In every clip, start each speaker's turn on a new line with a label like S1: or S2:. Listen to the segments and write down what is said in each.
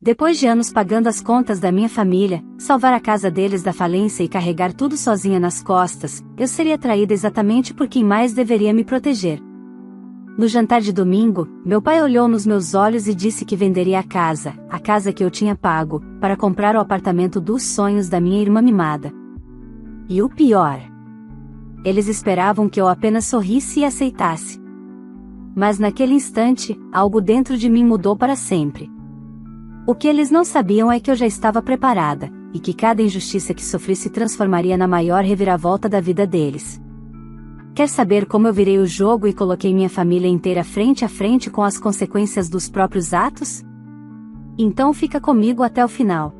S1: Depois de anos pagando as contas da minha família, salvar a casa deles da falência e carregar tudo sozinha nas costas, eu seria traída exatamente por quem mais deveria me proteger. No jantar de domingo, meu pai olhou nos meus olhos e disse que venderia a casa que eu tinha pago, para comprar o apartamento dos sonhos da minha irmã mimada. E o pior: eles esperavam que eu apenas sorrisse e aceitasse. Mas naquele instante, algo dentro de mim mudou para sempre. O que eles não sabiam é que eu já estava preparada, e que cada injustiça que sofri se transformaria na maior reviravolta da vida deles. Quer saber como eu virei o jogo e coloquei minha família inteira frente a frente com as consequências dos próprios atos? Então fica comigo até o final.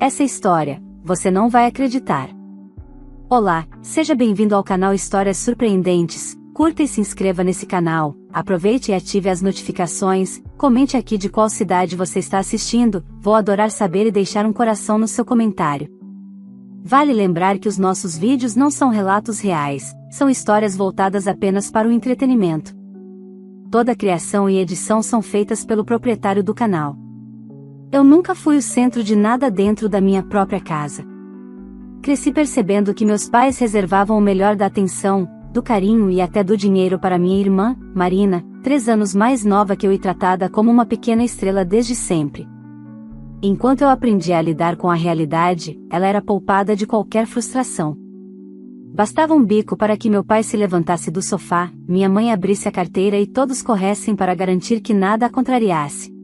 S1: Essa história, você não vai acreditar. Olá, seja bem-vindo ao canal Histórias Surpreendentes. Curta e se inscreva nesse canal, aproveite e ative as notificações, comente aqui de qual cidade você está assistindo, vou adorar saber e deixar um coração no seu comentário. Vale lembrar que os nossos vídeos não são relatos reais, são histórias voltadas apenas para o entretenimento. Toda a criação e edição são feitas pelo proprietário do canal. Eu nunca fui o centro de nada dentro da minha própria casa. Cresci percebendo que meus pais reservavam o melhor da atenção, do carinho e até do dinheiro para minha irmã, Marina, 3 anos mais nova que eu e tratada como uma pequena estrela desde sempre. Enquanto eu aprendia a lidar com a realidade, ela era poupada de qualquer frustração. Bastava um bico para que meu pai se levantasse do sofá, minha mãe abrisse a carteira e todos corressem para garantir que nada a contrariasse.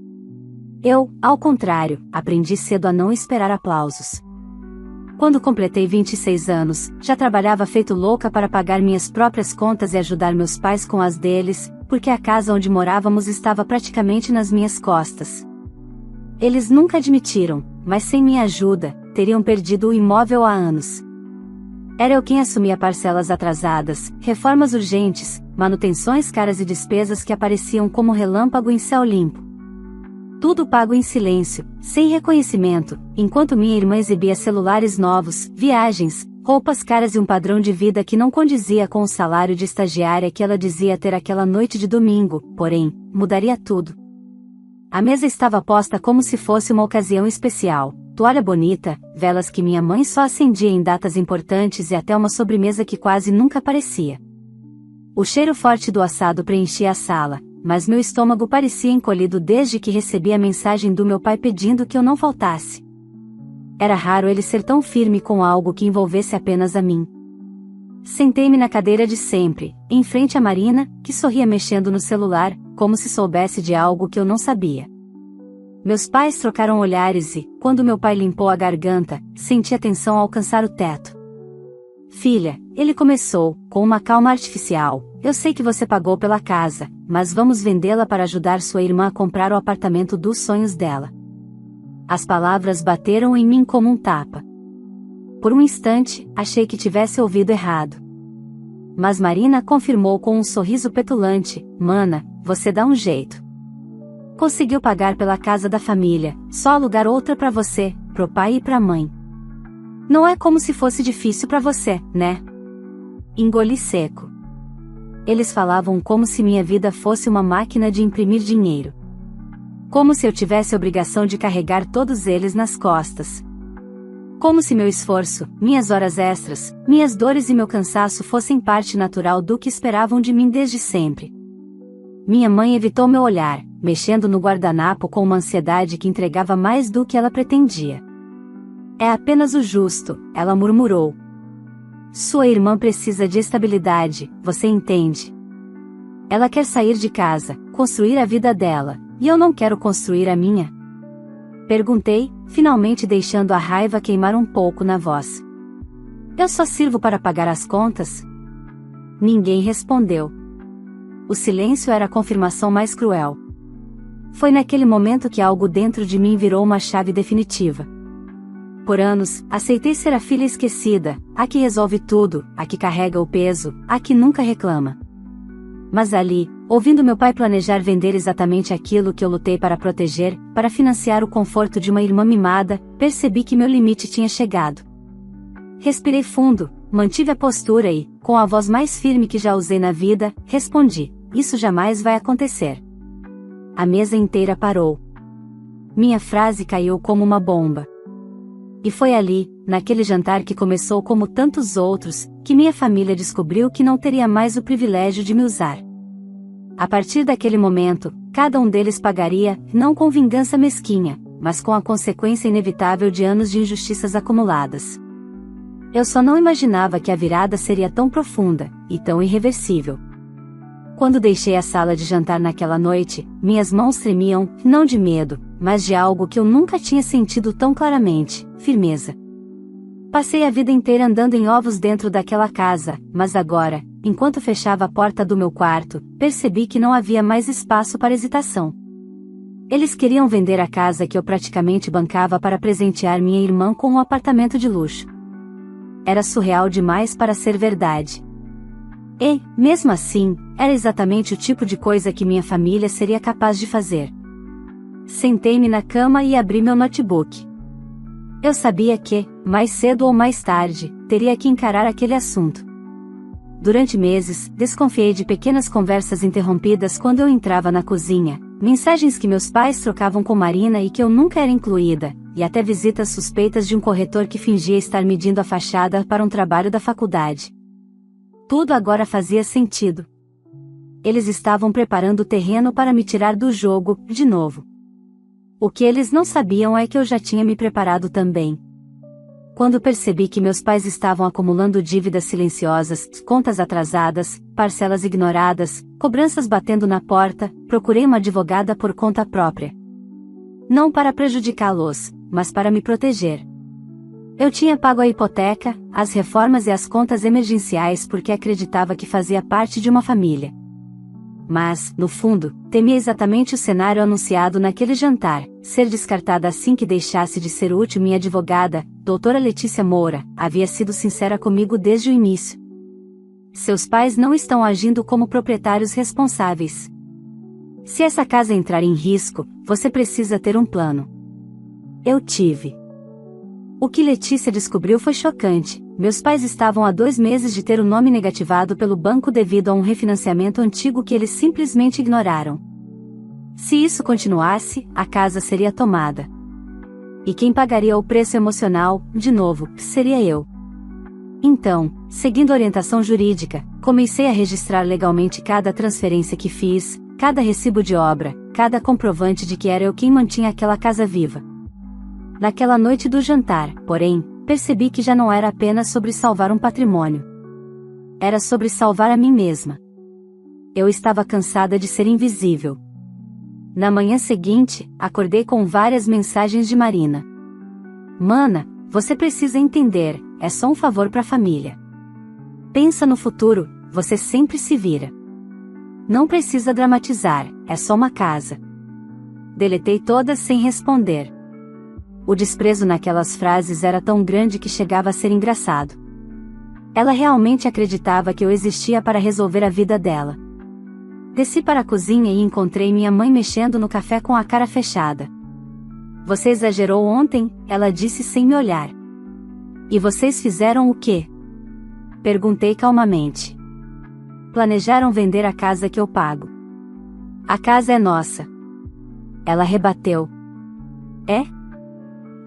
S1: Eu, ao contrário, aprendi cedo a não esperar aplausos. Quando completei 26 anos, já trabalhava feito louca para pagar minhas próprias contas e ajudar meus pais com as deles, porque a casa onde morávamos estava praticamente nas minhas costas. Eles nunca admitiram, mas sem minha ajuda, teriam perdido o imóvel há anos. Era eu quem assumia parcelas atrasadas, reformas urgentes, manutenções caras e despesas que apareciam como relâmpago em céu limpo. Tudo pago em silêncio, sem reconhecimento, enquanto minha irmã exibia celulares novos, viagens, roupas caras e um padrão de vida que não condizia com o salário de estagiária que ela dizia ter aquela noite de domingo, porém, mudaria tudo. A mesa estava posta como se fosse uma ocasião especial, toalha bonita, velas que minha mãe só acendia em datas importantes e até uma sobremesa que quase nunca aparecia. O cheiro forte do assado preenchia a sala, mas meu estômago parecia encolhido desde que recebi a mensagem do meu pai pedindo que eu não faltasse. Era raro ele ser tão firme com algo que envolvesse apenas a mim. Sentei-me na cadeira de sempre, em frente a Marina, que sorria mexendo no celular, como se soubesse de algo que eu não sabia. Meus pais trocaram olhares e, quando meu pai limpou a garganta, senti a tensão alcançar o teto. Filha, ele começou, com uma calma artificial, eu sei que você pagou pela casa, mas vamos vendê-la para ajudar sua irmã a comprar o apartamento dos sonhos dela. As palavras bateram em mim como um tapa. Por um instante, achei que tivesse ouvido errado. Mas Marina confirmou com um sorriso petulante: Mana, você dá um jeito. Conseguiu pagar pela casa da família, só alugar outra para você, pro pai e pra mãe. Não é como se fosse difícil para você, né? Engoli seco. Eles falavam como se minha vida fosse uma máquina de imprimir dinheiro. Como se eu tivesse a obrigação de carregar todos eles nas costas. Como se meu esforço, minhas horas extras, minhas dores e meu cansaço fossem parte natural do que esperavam de mim desde sempre. Minha mãe evitou meu olhar, mexendo no guardanapo com uma ansiedade que entregava mais do que ela pretendia. É apenas o justo, ela murmurou. Sua irmã precisa de estabilidade, você entende? Ela quer sair de casa, construir a vida dela, e eu não quero construir a minha? Perguntei, finalmente deixando a raiva queimar um pouco na voz. Eu só sirvo para pagar as contas? Ninguém respondeu. O silêncio era a confirmação mais cruel. Foi naquele momento que algo dentro de mim virou uma chave definitiva. Por anos, aceitei ser a filha esquecida, a que resolve tudo, a que carrega o peso, a que nunca reclama. Mas ali, ouvindo meu pai planejar vender exatamente aquilo que eu lutei para proteger, para financiar o conforto de uma irmã mimada, percebi que meu limite tinha chegado. Respirei fundo, mantive a postura e, com a voz mais firme que já usei na vida, respondi: isso jamais vai acontecer. A mesa inteira parou. minha frase caiu como uma bomba. E foi ali, naquele jantar que começou como tantos outros, que minha família descobriu que não teria mais o privilégio de me usar. A partir daquele momento, cada um deles pagaria, não com vingança mesquinha, mas com a consequência inevitável de anos de injustiças acumuladas. Eu só não imaginava que a virada seria tão profunda, e tão irreversível. Quando deixei a sala de jantar naquela noite, minhas mãos tremiam, não de medo, mas de algo que eu nunca tinha sentido tão claramente: firmeza. Passei a vida inteira andando em ovos dentro daquela casa, mas agora, enquanto fechava a porta do meu quarto, percebi que não havia mais espaço para hesitação. Eles queriam vender a casa que eu praticamente bancava para presentear minha irmã com um apartamento de luxo. Era surreal demais para ser verdade. E, mesmo assim, era exatamente o tipo de coisa que minha família seria capaz de fazer. Sentei-me na cama e abri meu notebook. Eu sabia que, mais cedo ou mais tarde, teria que encarar aquele assunto. Durante meses, desconfiei de pequenas conversas interrompidas quando eu entrava na cozinha, mensagens que meus pais trocavam com Marina e que eu nunca era incluída, e até visitas suspeitas de um corretor que fingia estar medindo a fachada para um trabalho da faculdade. Tudo agora fazia sentido. Eles estavam preparando o terreno para me tirar do jogo, de novo. O que eles não sabiam é que eu já tinha me preparado também. Quando percebi que meus pais estavam acumulando dívidas silenciosas, contas atrasadas, parcelas ignoradas, cobranças batendo na porta, procurei uma advogada por conta própria. Não para prejudicá-los, mas para me proteger. Eu tinha pago a hipoteca, as reformas e as contas emergenciais porque acreditava que fazia parte de uma família. Mas, no fundo, temia exatamente o cenário anunciado naquele jantar: ser descartada assim que deixasse de ser útil. Minha advogada, doutora Letícia Moura, havia sido sincera comigo desde o início. Seus pais não estão agindo como proprietários responsáveis. Se essa casa entrar em risco, você precisa ter um plano. Eu tive. O que Letícia descobriu foi chocante. Meus pais estavam há 2 meses de ter o nome negativado pelo banco devido a um refinanciamento antigo que eles simplesmente ignoraram. Se isso continuasse, a casa seria tomada. E quem pagaria o preço emocional, de novo, seria eu. Então, seguindo orientação jurídica, comecei a registrar legalmente cada transferência que fiz, cada recibo de obra, cada comprovante de que era eu quem mantinha aquela casa viva. Naquela noite do jantar, porém, percebi que já não era apenas sobre salvar um patrimônio. Era sobre salvar a mim mesma. Eu estava cansada de ser invisível. Na manhã seguinte, acordei com várias mensagens de Marina. Mana, você precisa entender, é só um favor para a família. Pensa no futuro, você sempre se vira. Não precisa dramatizar, é só uma casa. Deletei todas sem responder. O desprezo naquelas frases era tão grande que chegava a ser engraçado. Ela realmente acreditava que eu existia para resolver a vida dela. Desci para a cozinha e encontrei minha mãe mexendo no café com a cara fechada. Você exagerou ontem, ela disse sem me olhar. E vocês fizeram o quê? Perguntei calmamente. Planejaram vender a casa que eu pago. A casa é nossa. Ela rebateu. É?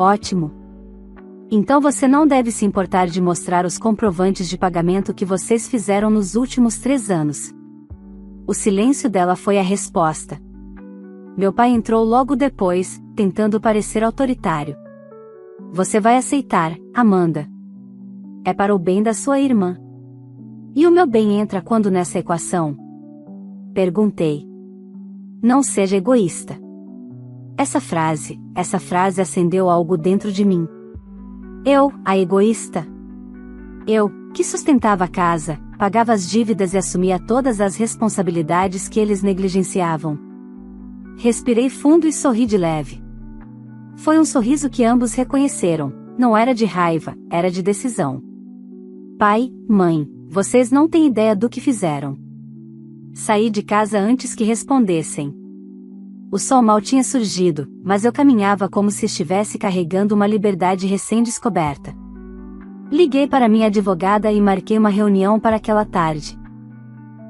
S1: Ótimo. Então você não deve se importar de mostrar os comprovantes de pagamento que vocês fizeram nos últimos 3 anos. O silêncio dela foi a resposta. Meu pai entrou logo depois, tentando parecer autoritário. Você vai aceitar, Amanda. É para o bem da sua irmã. E o meu bem entra quando nessa equação? Perguntei. Não seja egoísta. Essa frase acendeu algo dentro de mim. Eu, a egoísta? Eu, que sustentava a casa, pagava as dívidas e assumia todas as responsabilidades que eles negligenciavam. Respirei fundo e sorri de leve. Foi um sorriso que ambos reconheceram, não era de raiva, era de decisão. Pai, mãe, vocês não têm ideia do que fizeram. Saí de casa antes que respondessem. O sol mal tinha surgido, mas eu caminhava como se estivesse carregando uma liberdade recém-descoberta. Liguei para minha advogada e marquei uma reunião para aquela tarde.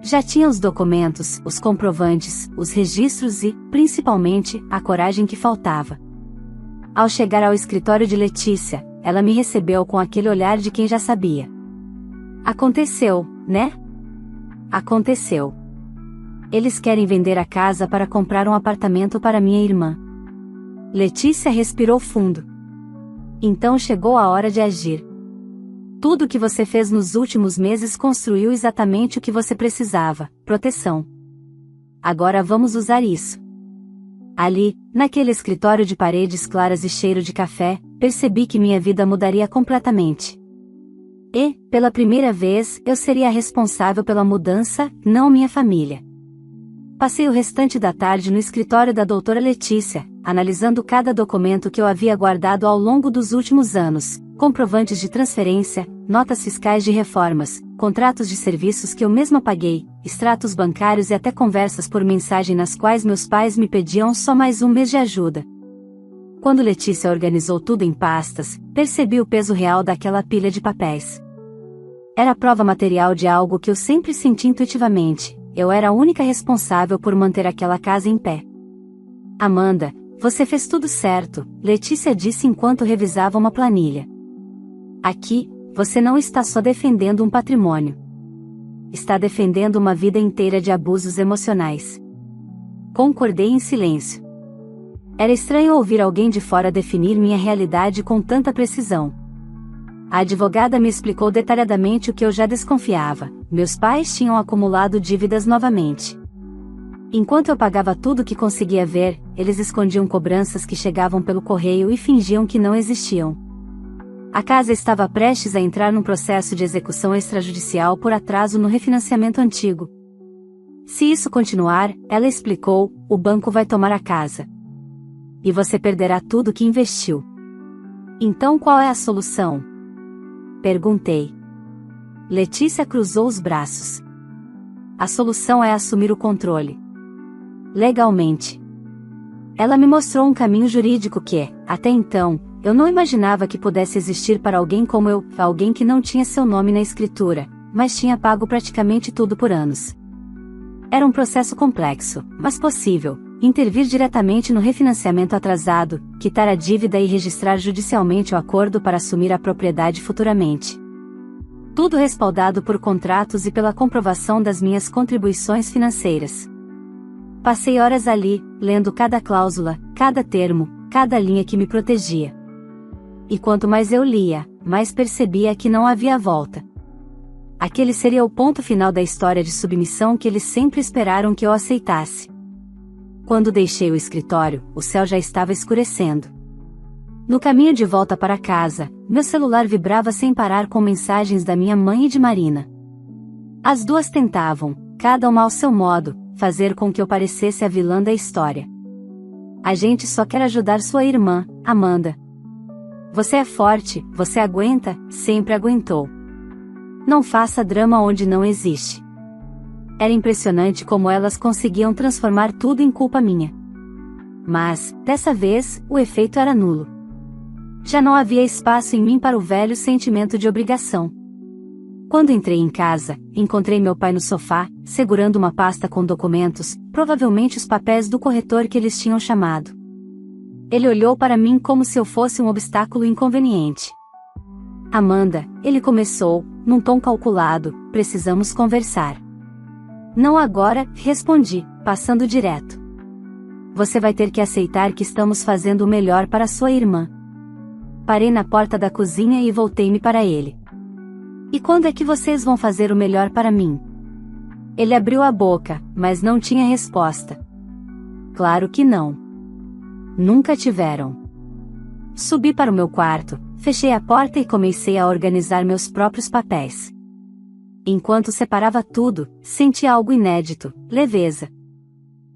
S1: Já tinha os documentos, os comprovantes, os registros e, principalmente, a coragem que faltava. Ao chegar ao escritório de Letícia, ela me recebeu com aquele olhar de quem já sabia. Aconteceu, né? Aconteceu. Eles querem vender a casa para comprar um apartamento para minha irmã. Letícia respirou fundo. Então chegou a hora de agir. Tudo o que você fez nos últimos meses construiu exatamente o que você precisava: proteção. Agora vamos usar isso. Ali, naquele escritório de paredes claras e cheiro de café, percebi que minha vida mudaria completamente. E, pela primeira vez, eu seria a responsável pela mudança, não minha família. Passei o restante da tarde no escritório da doutora Letícia, analisando cada documento que eu havia guardado ao longo dos últimos anos, comprovantes de transferência, notas fiscais de reformas, contratos de serviços que eu mesma paguei, extratos bancários e até conversas por mensagem nas quais meus pais me pediam só mais um mês de ajuda. Quando Letícia organizou tudo em pastas, percebi o peso real daquela pilha de papéis. Era prova material de algo que eu sempre senti intuitivamente: eu era a única responsável por manter aquela casa em pé. Amanda, você fez tudo certo, Letícia disse enquanto revisava uma planilha. Aqui, você não está só defendendo um patrimônio. Está defendendo uma vida inteira de abusos emocionais. Concordei em silêncio. Era estranho ouvir alguém de fora definir minha realidade com tanta precisão. A advogada me explicou detalhadamente o que eu já desconfiava: meus pais tinham acumulado dívidas novamente. Enquanto eu pagava tudo o que conseguia ver, eles escondiam cobranças que chegavam pelo correio e fingiam que não existiam. A casa estava prestes a entrar num processo de execução extrajudicial por atraso no refinanciamento antigo. Se isso continuar, ela explicou, o banco vai tomar a casa. E você perderá tudo que investiu. Então qual é a solução? Perguntei. Letícia cruzou os braços. A solução é assumir o controle. Legalmente. Ela me mostrou um caminho jurídico que, até então, eu não imaginava que pudesse existir para alguém como eu, alguém que não tinha seu nome na escritura, mas tinha pago praticamente tudo por anos. Era um processo complexo, mas possível: intervir diretamente no refinanciamento atrasado, quitar a dívida e registrar judicialmente o acordo para assumir a propriedade futuramente. Tudo respaldado por contratos e pela comprovação das minhas contribuições financeiras. Passei horas ali, lendo cada cláusula, cada termo, cada linha que me protegia. E quanto mais eu lia, mais percebia que não havia volta. Aquele seria o ponto final da história de submissão que eles sempre esperaram que eu aceitasse. Quando deixei o escritório, o céu já estava escurecendo. No caminho de volta para casa, meu celular vibrava sem parar com mensagens da minha mãe e de Marina. As duas tentavam, cada uma ao seu modo, fazer com que eu parecesse a vilã da história. A gente só quer ajudar sua irmã, Amanda. Você é forte, você aguenta, sempre aguentou. Não faça drama onde não existe. Era impressionante como elas conseguiam transformar tudo em culpa minha. Mas, dessa vez, o efeito era nulo. Já não havia espaço em mim para o velho sentimento de obrigação. Quando entrei em casa, encontrei meu pai no sofá, segurando uma pasta com documentos, provavelmente os papéis do corretor que eles tinham chamado. Ele olhou para mim como se eu fosse um obstáculo inconveniente. Amanda, ele começou, num tom calculado, precisamos conversar. Não agora, respondi, passando direto. Você vai ter que aceitar que estamos fazendo o melhor para sua irmã. Parei na porta da cozinha e voltei-me para ele. E quando é que vocês vão fazer o melhor para mim? Ele abriu a boca, mas não tinha resposta. Claro que não. Nunca tiveram. Subi para o meu quarto, fechei a porta e comecei a organizar meus próprios papéis. Enquanto separava tudo, senti algo inédito: leveza.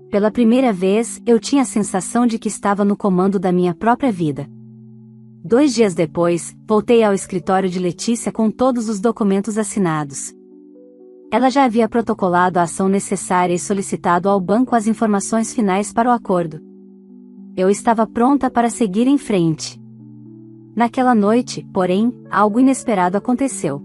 S1: Pela primeira vez, eu tinha a sensação de que estava no comando da minha própria vida. 2 dias depois, voltei ao escritório de Letícia com todos os documentos assinados. Ela já havia protocolado a ação necessária e solicitado ao banco as informações finais para o acordo. Eu estava pronta para seguir em frente. Naquela noite, porém, algo inesperado aconteceu.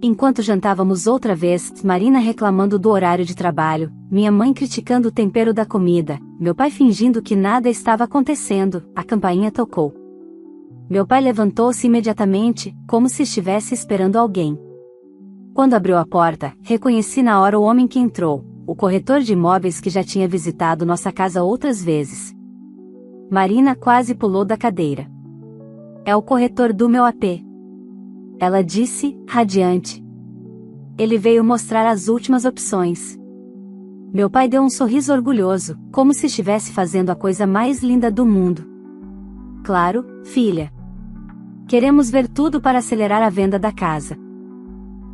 S1: Enquanto jantávamos outra vez, Marina reclamando do horário de trabalho, minha mãe criticando o tempero da comida, meu pai fingindo que nada estava acontecendo, a campainha tocou. Meu pai levantou-se imediatamente, como se estivesse esperando alguém. Quando abriu a porta, reconheci na hora o homem que entrou, o corretor de imóveis que já tinha visitado nossa casa outras vezes. Marina quase pulou da cadeira. É o corretor do meu AP. Ela disse, radiante. Ele veio mostrar as últimas opções. Meu pai deu um sorriso orgulhoso, como se estivesse fazendo a coisa mais linda do mundo. Claro, filha. Queremos ver tudo para acelerar a venda da casa.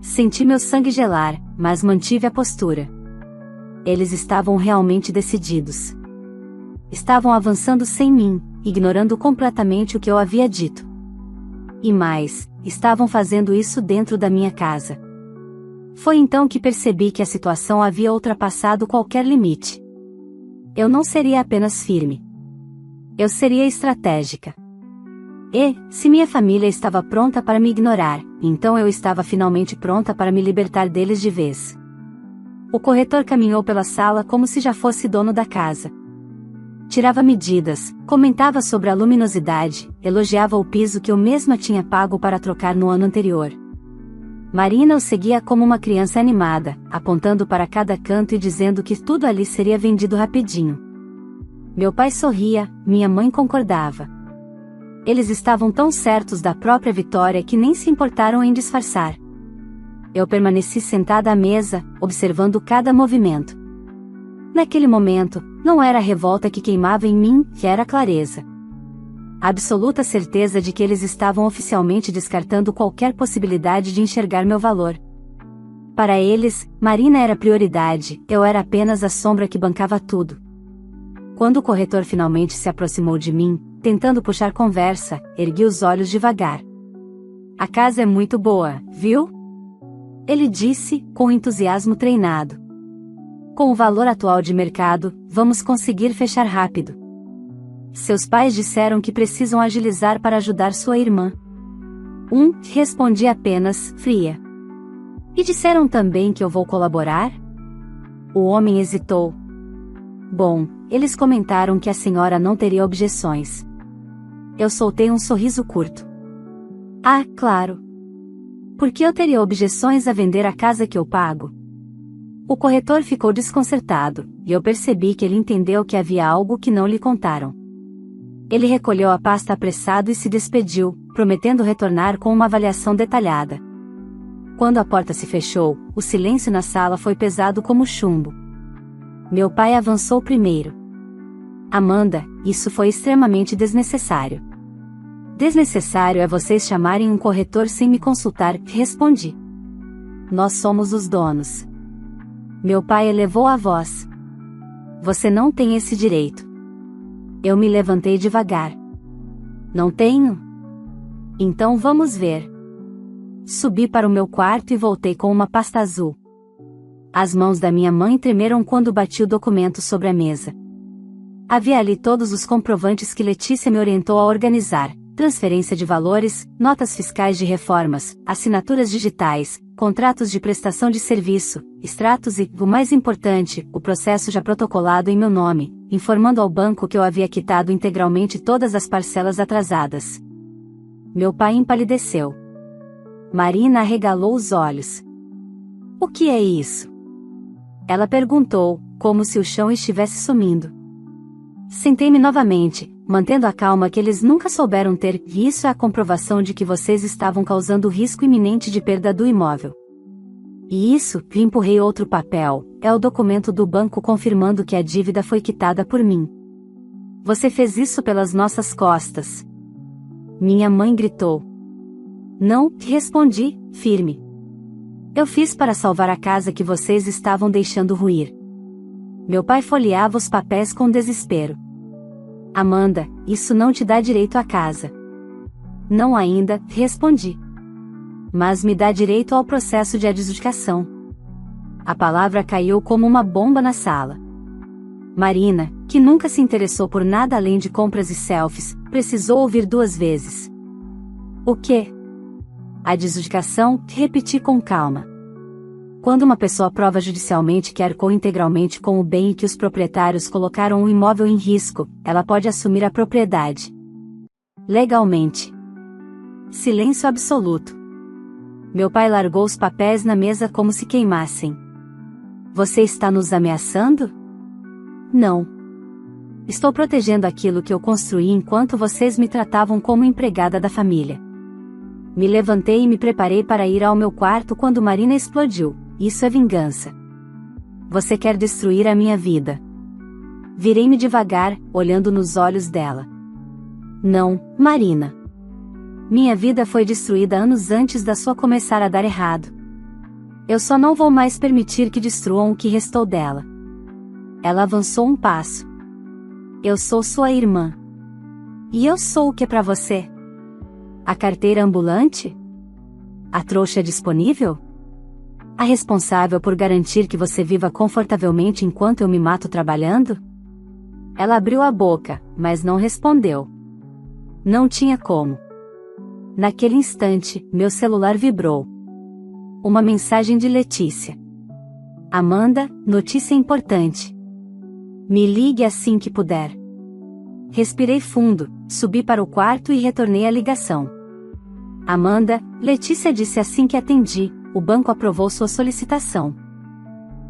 S1: Senti meu sangue gelar, mas mantive a postura. Eles estavam realmente decididos. Estavam avançando sem mim, ignorando completamente o que eu havia dito. E mais, estavam fazendo isso dentro da minha casa. Foi então que percebi que a situação havia ultrapassado qualquer limite. Eu não seria apenas firme. Eu seria estratégica. E, se minha família estava pronta para me ignorar, então eu estava finalmente pronta para me libertar deles de vez. O corretor caminhou pela sala como se já fosse dono da casa. Tirava medidas, comentava sobre a luminosidade, elogiava o piso que eu mesma tinha pago para trocar no ano anterior. Marina o seguia como uma criança animada, apontando para cada canto e dizendo que tudo ali seria vendido rapidinho. Meu pai sorria, minha mãe concordava. Eles estavam tão certos da própria vitória que nem se importaram em disfarçar. Eu permaneci sentada à mesa, observando cada movimento. Naquele momento, não era a revolta que queimava em mim, que era a clareza. A absoluta certeza de que eles estavam oficialmente descartando qualquer possibilidade de enxergar meu valor. Para eles, Marina era prioridade, eu era apenas a sombra que bancava tudo. Quando o corretor finalmente se aproximou de mim, tentando puxar conversa, ergui os olhos devagar. A casa é muito boa, viu? Ele disse, com entusiasmo treinado. Com o valor atual de mercado, vamos conseguir fechar rápido. Seus pais disseram que precisam agilizar para ajudar sua irmã. Respondi apenas, fria. E disseram também que eu vou colaborar? O homem hesitou. Bom, eles comentaram que a senhora não teria objeções. Eu soltei um sorriso curto. Ah, claro. Por que eu teria objeções a vender a casa que eu pago? O corretor ficou desconcertado, e eu percebi que ele entendeu que havia algo que não lhe contaram. Ele recolheu a pasta apressado e se despediu, prometendo retornar com uma avaliação detalhada. Quando a porta se fechou, o silêncio na sala foi pesado como chumbo. Meu pai avançou primeiro. Amanda, isso foi extremamente desnecessário. Desnecessário é vocês chamarem um corretor sem me consultar, respondi. Nós somos os donos. Meu pai elevou a voz. Você não tem esse direito. Eu me levantei devagar. Não tenho? Então vamos ver. Subi para o meu quarto e voltei com uma pasta azul. As mãos da minha mãe tremeram quando bati o documento sobre a mesa. Havia ali todos os comprovantes que Letícia me orientou a organizar: transferência de valores, notas fiscais de reformas, assinaturas digitais, contratos de prestação de serviço, extratos e, o mais importante, o processo já protocolado em meu nome, informando ao banco que eu havia quitado integralmente todas as parcelas atrasadas. Meu pai empalideceu. Marina arregalou os olhos. O que é isso? Ela perguntou, como se o chão estivesse sumindo. Sentei-me novamente, mantendo a calma que eles nunca souberam ter, e isso é a comprovação de que vocês estavam causando risco iminente de perda do imóvel. E isso, e empurrei outro papel, é o documento do banco confirmando que a dívida foi quitada por mim. Você fez isso pelas nossas costas. Minha mãe gritou. Não, respondi, firme. Eu fiz para salvar a casa que vocês estavam deixando ruir. Meu pai folheava os papéis com desespero. Amanda, isso não te dá direito à casa. Não ainda, respondi. Mas me dá direito ao processo de adjudicação. A palavra caiu como uma bomba na sala. Marina, que nunca se interessou por nada além de compras e selfies, precisou ouvir 2 vezes. O quê? A adjudicação, repeti com calma. Quando uma pessoa prova judicialmente que arcou integralmente com o bem e que os proprietários colocaram o imóvel em risco, ela pode assumir a propriedade. Legalmente. Silêncio absoluto. Meu pai largou os papéis na mesa como se queimassem. Você está nos ameaçando? Não. Estou protegendo aquilo que eu construí enquanto vocês me tratavam como empregada da família. Me levantei e me preparei para ir ao meu quarto quando Marina explodiu. Isso é vingança. Você quer destruir a minha vida. Virei-me devagar, olhando nos olhos dela. Não, Marina. Minha vida foi destruída anos antes da sua começar a dar errado. Eu só não vou mais permitir que destruam o que restou dela. Ela avançou um passo. Eu sou sua irmã. E eu sou o que para você? A carteira ambulante? A trouxa disponível? A responsável por garantir que você viva confortavelmente enquanto eu me mato trabalhando? Ela abriu a boca, mas não respondeu. Não tinha como. Naquele instante, meu celular vibrou. Uma mensagem de Letícia. Amanda, notícia importante. Me ligue assim que puder. Respirei fundo, subi para o quarto e retornei a ligação. Amanda, Letícia disse assim que atendi, o banco aprovou sua solicitação.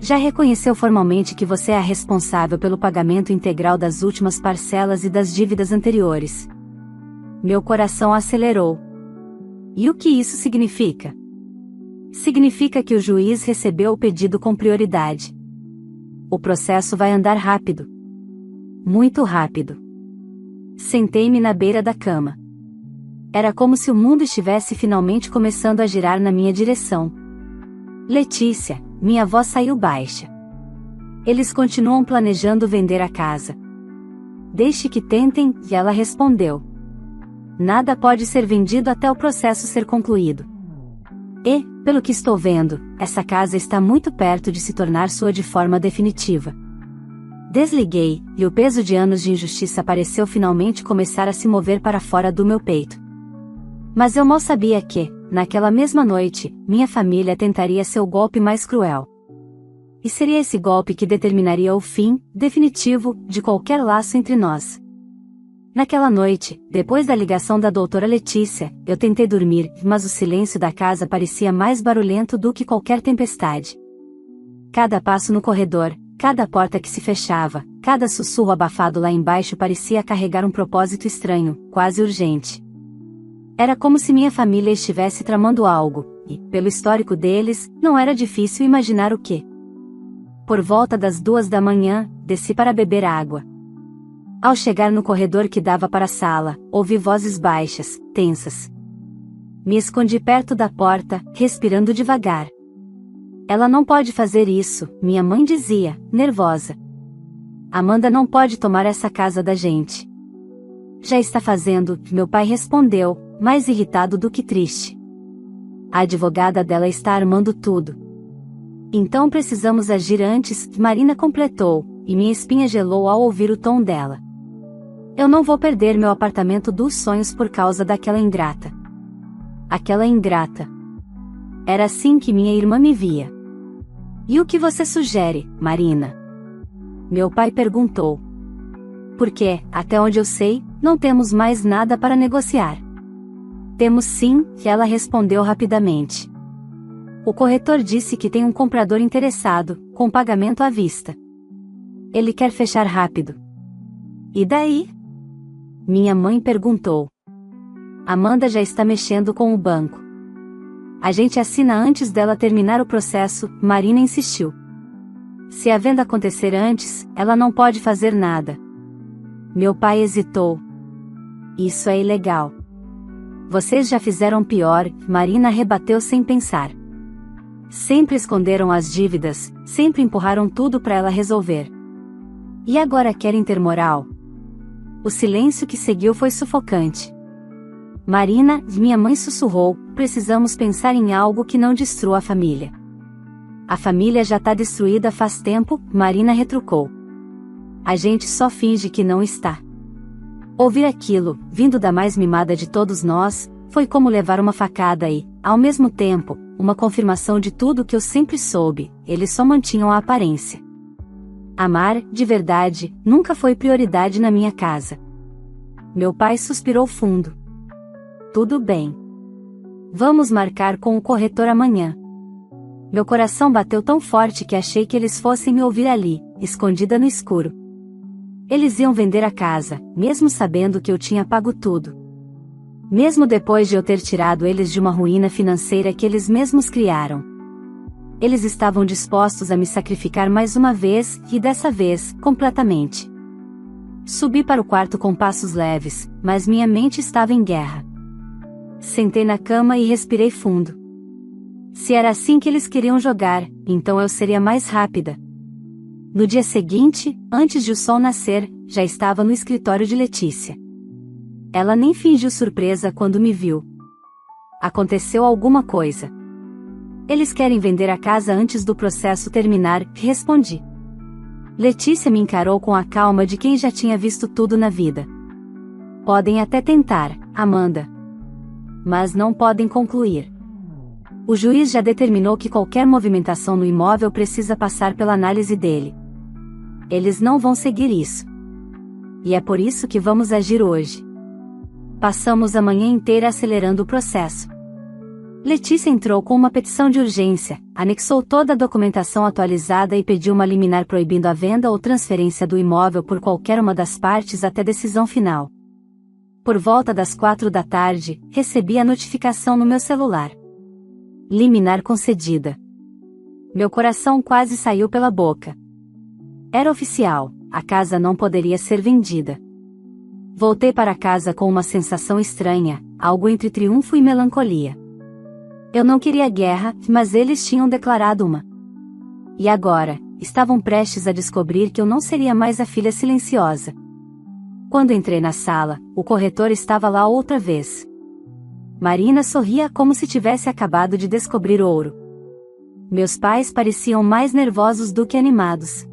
S1: Já reconheceu formalmente que você é a responsável pelo pagamento integral das últimas parcelas e das dívidas anteriores. Meu coração acelerou. E o que isso significa? Significa que o juiz recebeu o pedido com prioridade. O processo vai andar rápido. Muito rápido. Sentei-me na beira da cama. Era como se o mundo estivesse finalmente começando a girar na minha direção. Letícia, minha voz saiu baixa. Eles continuam planejando vender a casa. Deixe que tentem, e ela respondeu. Nada pode ser vendido até o processo ser concluído. E, pelo que estou vendo, essa casa está muito perto de se tornar sua de forma definitiva. Desliguei, e o peso de anos de injustiça pareceu finalmente começar a se mover para fora do meu peito. Mas eu mal sabia que, naquela mesma noite, minha família tentaria seu golpe mais cruel. E seria esse golpe que determinaria o fim, definitivo, de qualquer laço entre nós. Naquela noite, depois da ligação da doutora Letícia, eu tentei dormir, mas o silêncio da casa parecia mais barulhento do que qualquer tempestade. Cada passo no corredor, cada porta que se fechava, cada sussurro abafado lá embaixo parecia carregar um propósito estranho, quase urgente. Era como se minha família estivesse tramando algo, e, pelo histórico deles, não era difícil imaginar o que. Por volta das 2 da manhã, desci para beber água. Ao chegar no corredor que dava para a sala, ouvi vozes baixas, tensas. Me escondi perto da porta, respirando devagar. Ela não pode fazer isso, minha mãe dizia, nervosa. Amanda não pode tomar essa casa da gente. Já está fazendo, meu pai respondeu, mais irritado do que triste. A advogada dela está armando tudo. Então precisamos agir antes, Marina completou, e minha espinha gelou ao ouvir o tom dela. Eu não vou perder meu apartamento dos sonhos por causa daquela ingrata. Aquela ingrata. Era assim que minha irmã me via. E o que você sugere, Marina? Meu pai perguntou. Porque, até onde eu sei, não temos mais nada para negociar. Temos sim, ela respondeu rapidamente. O corretor disse que tem um comprador interessado, com pagamento à vista. Ele quer fechar rápido. E daí? Minha mãe perguntou. Amanda já está mexendo com o banco. A gente assina antes dela terminar o processo, Marina insistiu. Se a venda acontecer antes, ela não pode fazer nada. Meu pai hesitou. Isso é ilegal. Vocês já fizeram pior, Marina rebateu sem pensar. Sempre esconderam as dívidas, sempre empurraram tudo para ela resolver. E agora querem ter moral? O silêncio que seguiu foi sufocante. Marina, minha mãe sussurrou, precisamos pensar em algo que não destrua a família. A família já está destruída faz tempo, Marina retrucou. A gente só finge que não está. Ouvir aquilo, vindo da mais mimada de todos nós, foi como levar uma facada e, ao mesmo tempo, uma confirmação de tudo que eu sempre soube, eles só mantinham a aparência. Amar, de verdade, nunca foi prioridade na minha casa. Meu pai suspirou fundo. Tudo bem. Vamos marcar com o corretor amanhã. Meu coração bateu tão forte que achei que eles fossem me ouvir ali, escondida no escuro. Eles iam vender a casa, mesmo sabendo que eu tinha pago tudo. Mesmo depois de eu ter tirado eles de uma ruína financeira que eles mesmos criaram. Eles estavam dispostos a me sacrificar mais uma vez, e dessa vez, completamente. Subi para o quarto com passos leves, mas minha mente estava em guerra. Sentei na cama e respirei fundo. Se era assim que eles queriam jogar, então eu seria mais rápida. No dia seguinte, antes de o sol nascer, já estava no escritório de Letícia. Ela nem fingiu surpresa quando me viu. Aconteceu alguma coisa. Eles querem vender a casa antes do processo terminar, respondi. Letícia me encarou com a calma de quem já tinha visto tudo na vida. Podem até tentar, Amanda. Mas não podem concluir. O juiz já determinou que qualquer movimentação no imóvel precisa passar pela análise dele. Eles não vão seguir isso. E é por isso que vamos agir hoje. Passamos a manhã inteira acelerando o processo. Letícia entrou com uma petição de urgência, anexou toda a documentação atualizada e pediu uma liminar proibindo a venda ou transferência do imóvel por qualquer uma das partes até decisão final. Por volta das 4 da tarde, recebi a notificação no meu celular. Liminar concedida. Meu coração quase saiu pela boca. Era oficial, a casa não poderia ser vendida. Voltei para casa com uma sensação estranha, algo entre triunfo e melancolia. Eu não queria guerra, mas eles tinham declarado uma. E agora, estavam prestes a descobrir que eu não seria mais a filha silenciosa. Quando entrei na sala, o corretor estava lá outra vez. Marina sorria como se tivesse acabado de descobrir ouro. Meus pais pareciam mais nervosos do que animados.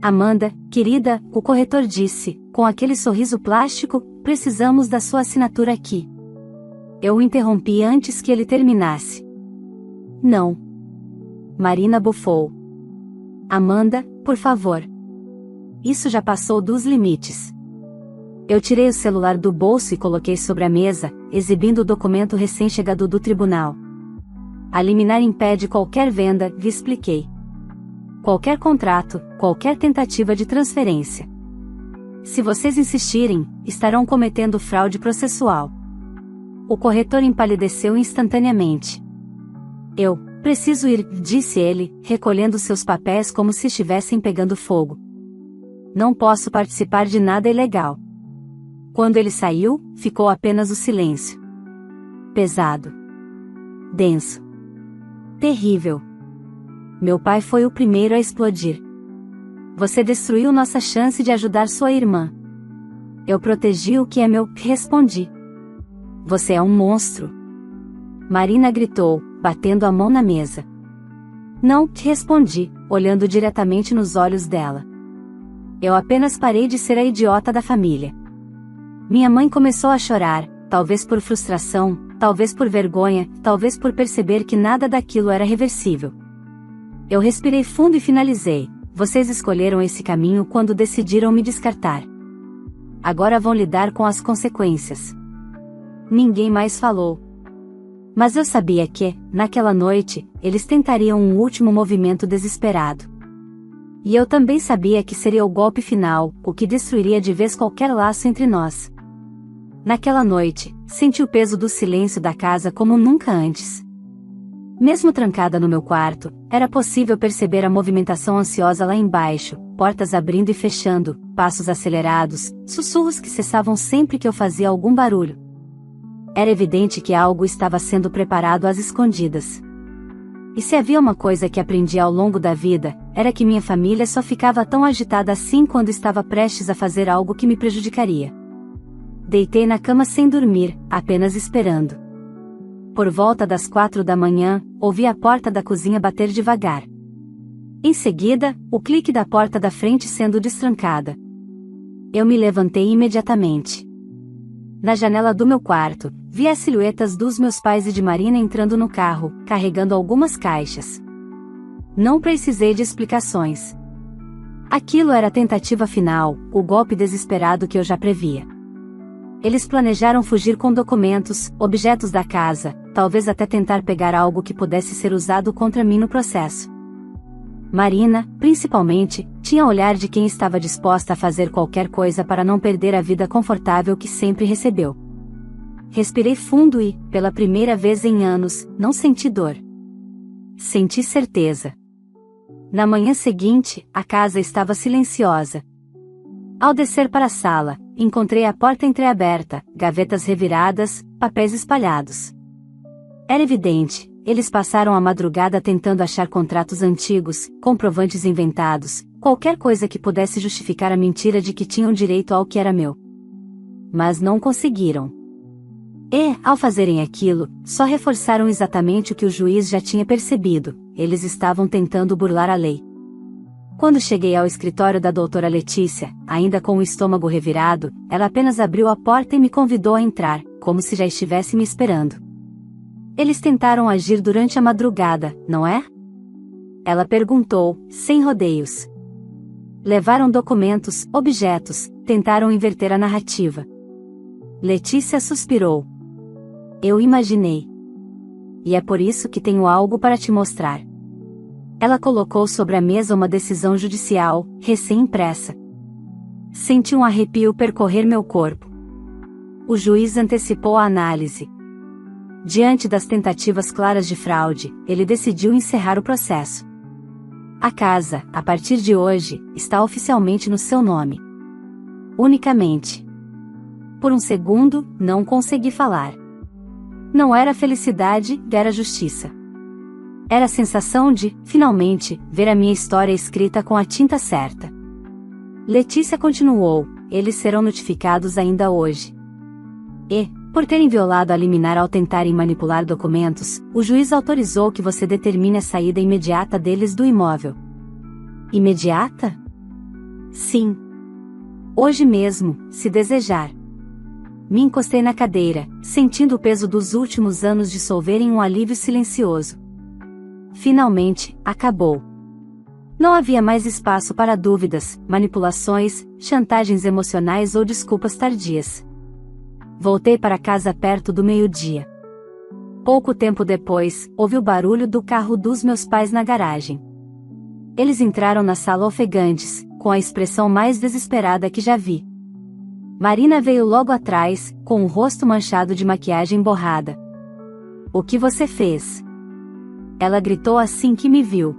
S1: Amanda, querida, o corretor disse, com aquele sorriso plástico, precisamos da sua assinatura aqui. Eu o interrompi antes que ele terminasse. Não. Marina bufou. Amanda, por favor. Isso já passou dos limites. Eu tirei o celular do bolso e coloquei sobre a mesa, exibindo o documento recém-chegado do tribunal. A liminar impede qualquer venda, lhe expliquei. Qualquer contrato, qualquer tentativa de transferência. Se vocês insistirem, estarão cometendo fraude processual. O corretor empalideceu instantaneamente. Eu, preciso ir, disse ele, recolhendo seus papéis como se estivessem pegando fogo. Não posso participar de nada ilegal. Quando ele saiu, ficou apenas o silêncio. Pesado. Denso. Terrível. Meu pai foi o primeiro a explodir. Você destruiu nossa chance de ajudar sua irmã. Eu protegi o que é meu, respondi. Você é um monstro. Marina gritou, batendo a mão na mesa. Não, respondi, olhando diretamente nos olhos dela. Eu apenas parei de ser a idiota da família. Minha mãe começou a chorar, talvez por frustração, talvez por vergonha, talvez por perceber que nada daquilo era reversível. Eu respirei fundo e finalizei. Vocês escolheram esse caminho quando decidiram me descartar. Agora vão lidar com as consequências. Ninguém mais falou. Mas eu sabia que, naquela noite, eles tentariam um último movimento desesperado. E eu também sabia que seria o golpe final, o que destruiria de vez qualquer laço entre nós. Naquela noite, senti o peso do silêncio da casa como nunca antes. Mesmo trancada no meu quarto, era possível perceber a movimentação ansiosa lá embaixo, portas abrindo e fechando, passos acelerados, sussurros que cessavam sempre que eu fazia algum barulho. Era evidente que algo estava sendo preparado às escondidas. E se havia uma coisa que aprendi ao longo da vida, era que minha família só ficava tão agitada assim quando estava prestes a fazer algo que me prejudicaria. Deitei na cama sem dormir, apenas esperando. Por volta das 4 da manhã, ouvi a porta da cozinha bater devagar. Em seguida, o clique da porta da frente sendo destrancada. Eu me levantei imediatamente. Na janela do meu quarto, vi as silhuetas dos meus pais e de Marina entrando no carro, carregando algumas caixas. Não precisei de explicações. Aquilo era a tentativa final, o golpe desesperado que eu já previa. Eles planejaram fugir com documentos, objetos da casa, talvez até tentar pegar algo que pudesse ser usado contra mim no processo. Marina, principalmente, tinha o olhar de quem estava disposta a fazer qualquer coisa para não perder a vida confortável que sempre recebeu. Respirei fundo e, pela primeira vez em anos, não senti dor. Senti certeza. Na manhã seguinte, a casa estava silenciosa. Ao descer para a sala, encontrei a porta entreaberta, gavetas reviradas, papéis espalhados. Era evidente, eles passaram a madrugada tentando achar contratos antigos, comprovantes inventados, qualquer coisa que pudesse justificar a mentira de que tinham direito ao que era meu. Mas não conseguiram. E, ao fazerem aquilo, só reforçaram exatamente o que o juiz já tinha percebido: eles estavam tentando burlar a lei. Quando cheguei ao escritório da doutora Letícia, ainda com o estômago revirado, ela apenas abriu a porta e me convidou a entrar, como se já estivesse me esperando. Eles tentaram agir durante a madrugada, não é? Ela perguntou, sem rodeios. Levaram documentos, objetos, tentaram inverter a narrativa. Letícia suspirou. Eu imaginei. E é por isso que tenho algo para te mostrar. Ela colocou sobre a mesa uma decisão judicial, recém-impressa. Senti um arrepio percorrer meu corpo. O juiz antecipou a análise. Diante das tentativas claras de fraude, ele decidiu encerrar o processo. A casa, a partir de hoje, está oficialmente no seu nome. Unicamente. Por um segundo, não consegui falar. Não era felicidade, era justiça. Era a sensação de, finalmente, ver a minha história escrita com a tinta certa. Letícia continuou, eles serão notificados ainda hoje. E, por terem violado a liminar ao tentarem manipular documentos, o juiz autorizou que você determine a saída imediata deles do imóvel. Imediata? Sim. Hoje mesmo, se desejar. Me encostei na cadeira, sentindo o peso dos últimos anos dissolverem em um alívio silencioso. Finalmente, acabou. Não havia mais espaço para dúvidas, manipulações, chantagens emocionais ou desculpas tardias. Voltei para casa perto do meio-dia. Pouco tempo depois, ouvi o barulho do carro dos meus pais na garagem. Eles entraram na sala ofegantes, com a expressão mais desesperada que já vi. Marina veio logo atrás, com o rosto manchado de maquiagem borrada. O que você fez? Ela gritou assim que me viu.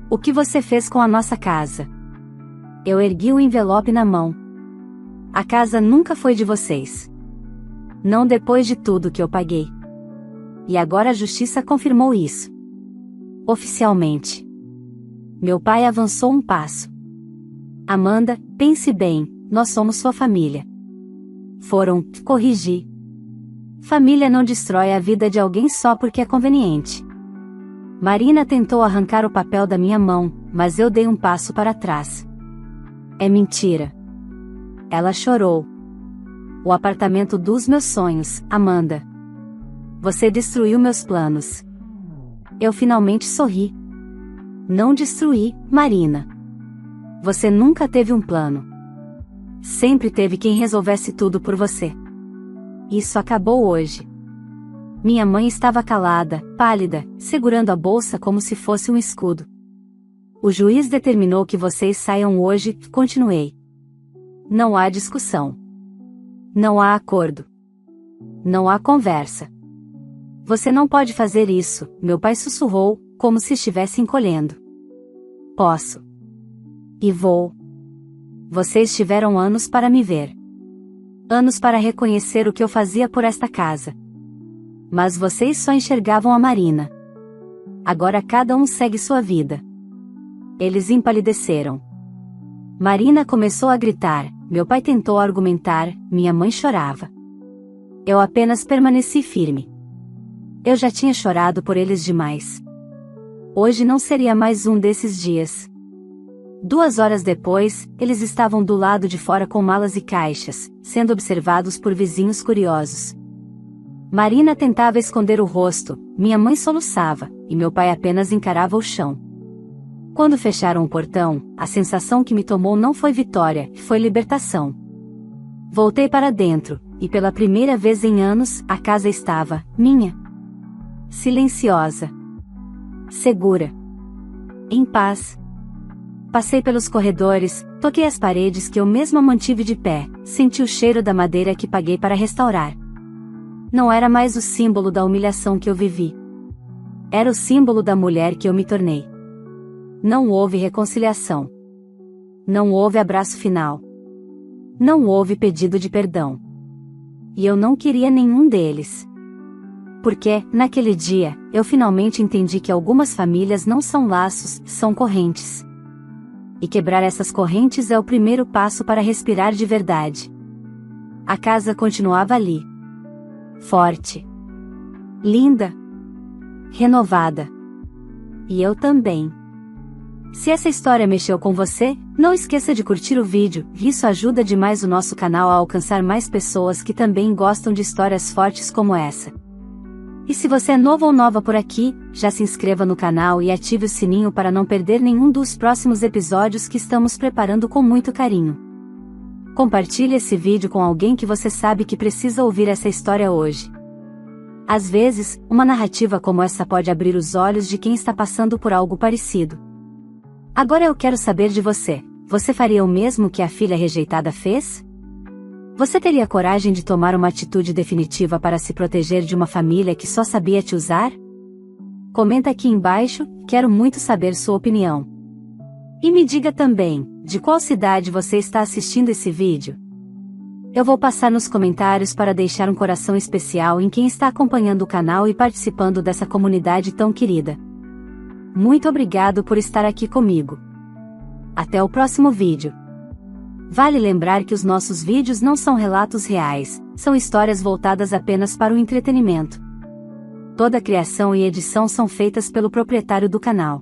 S1: O que você fez com a nossa casa? Eu ergui o envelope na mão. A casa nunca foi de vocês. Não depois de tudo que eu paguei. E agora a justiça confirmou isso. Oficialmente. Meu pai avançou um passo. Amanda, pense bem, nós somos sua família. Corrigi. Família não destrói a vida de alguém só porque é conveniente. Marina tentou arrancar o papel da minha mão, mas eu dei um passo para trás. É mentira. Ela chorou. O apartamento dos meus sonhos, Amanda. Você destruiu meus planos. Eu finalmente sorri. Não destruí, Marina. Você nunca teve um plano. Sempre teve quem resolvesse tudo por você. Isso acabou hoje. Minha mãe estava calada, pálida, segurando a bolsa como se fosse um escudo. O juiz determinou que vocês saiam hoje, continuei. Não há discussão. Não há acordo. Não há conversa. Você não pode fazer isso, meu pai sussurrou, como se estivesse encolhendo. Posso. E vou. Vocês tiveram anos para me ver. Anos para reconhecer o que eu fazia por esta casa. Mas vocês só enxergavam a Marina. Agora cada um segue sua vida. Eles empalideceram. Marina começou a gritar, meu pai tentou argumentar, minha mãe chorava. Eu apenas permaneci firme. Eu já tinha chorado por eles demais. Hoje não seria mais um desses dias. 2 horas depois, eles estavam do lado de fora com malas e caixas, sendo observados por vizinhos curiosos. Marina tentava esconder o rosto, minha mãe soluçava, e meu pai apenas encarava o chão. Quando fecharam o portão, a sensação que me tomou não foi vitória, foi libertação. Voltei para dentro, e pela primeira vez em anos, a casa estava, minha. Silenciosa. Segura. Em paz. Passei pelos corredores, toquei as paredes que eu mesma mantive de pé, senti o cheiro da madeira que paguei para restaurar. Não era mais o símbolo da humilhação que eu vivi. Era o símbolo da mulher que eu me tornei. Não houve reconciliação. Não houve abraço final. Não houve pedido de perdão. E eu não queria nenhum deles. Porque, naquele dia, eu finalmente entendi que algumas famílias não são laços, são correntes. E quebrar essas correntes é o primeiro passo para respirar de verdade. A casa continuava ali. Forte. Linda. Renovada. E eu também. Se essa história mexeu com você, não esqueça de curtir o vídeo, isso ajuda demais o nosso canal a alcançar mais pessoas que também gostam de histórias fortes como essa. E se você é novo ou nova por aqui, já se inscreva no canal e ative o sininho para não perder nenhum dos próximos episódios que estamos preparando com muito carinho. Compartilhe esse vídeo com alguém que você sabe que precisa ouvir essa história hoje. Às vezes, uma narrativa como essa pode abrir os olhos de quem está passando por algo parecido. Agora eu quero saber de você. Você faria o mesmo que a filha rejeitada fez? Você teria coragem de tomar uma atitude definitiva para se proteger de uma família que só sabia te usar? Comenta aqui embaixo, quero muito saber sua opinião. E me diga também, de qual cidade você está assistindo esse vídeo? Eu vou passar nos comentários para deixar um coração especial em quem está acompanhando o canal e participando dessa comunidade tão querida. Muito obrigado por estar aqui comigo. Até o próximo vídeo. Vale lembrar que os nossos vídeos não são relatos reais, são histórias voltadas apenas para o entretenimento. Toda a criação e edição são feitas pelo proprietário do canal.